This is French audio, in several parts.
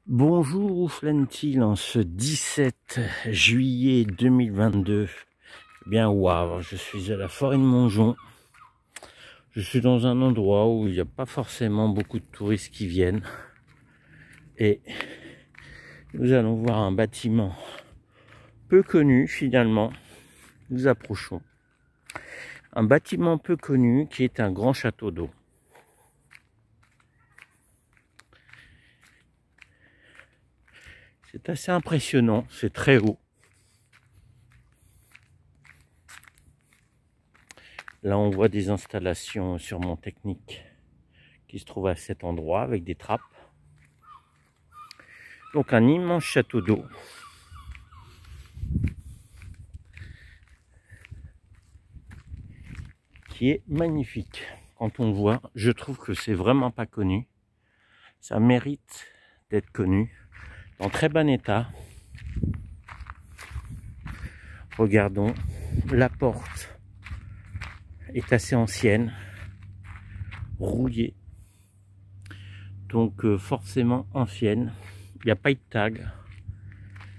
Bonjour, où flâne-t-il en ce 17 juillet 2022? Eh bien, waouh, je suis à la forêt de Montjon. Je suis dans un endroit où il n'y a pas forcément beaucoup de touristes qui viennent. Et nous allons voir un bâtiment peu connu finalement. Nous approchons. Un bâtiment peu connu qui est un grand château d'eau. C'est assez impressionnant, c'est très haut. Là, on voit des installations sûrement techniques qui se trouvent à cet endroit avec des trappes. Donc un immense château d'eau. Qui est magnifique. Quand on le voit, je trouve que c'est vraiment pas connu. Ça mérite d'être connu. En très bon état. Regardons, la porte est assez ancienne, rouillée, donc forcément ancienne. Il n'y a pas eu de tag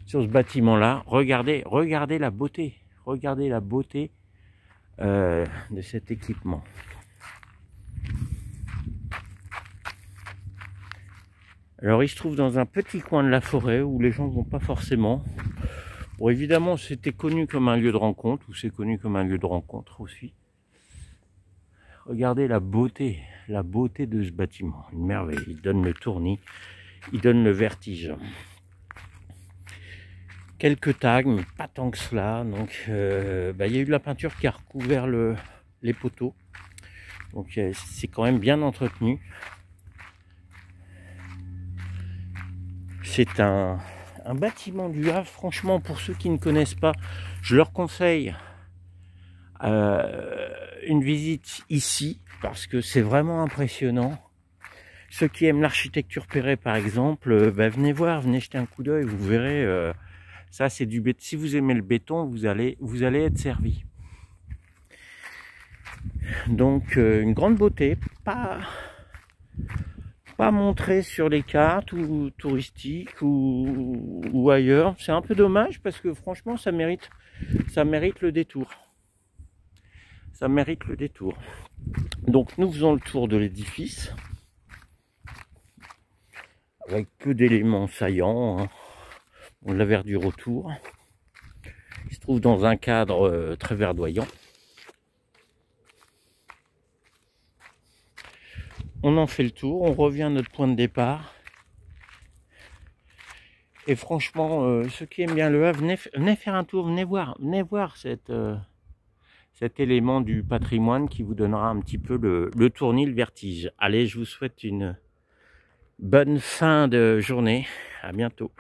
sur ce bâtiment-là. Regardez la beauté, de cet équipement. Alors il se trouve dans un petit coin de la forêt où les gens ne vont pas forcément. Bon, évidemment, c'était connu comme un lieu de rencontre, ou c'est connu comme un lieu de rencontre aussi. Regardez la beauté de ce bâtiment, une merveille. Il donne le tournis, il donne le vertige. Quelques tags, mais pas tant que cela. Donc, il y a eu de la peinture qui a recouvert les poteaux. Donc, c'est quand même bien entretenu. C'est un bâtiment du Havre. Franchement, pour ceux qui ne connaissent pas, je leur conseille une visite ici parce que c'est vraiment impressionnant. Ceux qui aiment l'architecture Perret par exemple, venez voir, venez jeter un coup d'œil, vous verrez, ça c'est du béton. Si vous aimez le béton, vous allez être servi. Donc une grande beauté, pas montrée sur les cartes ou touristiques ou ailleurs. C'est un peu dommage parce que franchement ça mérite le détour. Ça mérite le détour. Donc nous faisons le tour de l'édifice avec peu d'éléments saillants, hein. On la verdure autour. Il se trouve dans un cadre très verdoyant. On en fait le tour, on revient à notre point de départ. Et franchement, ceux qui aiment bien le Havre, venez faire un tour, venez voir cet élément du patrimoine qui vous donnera un petit peu le tournis, le vertige. Allez, je vous souhaite une bonne fin de journée. À bientôt.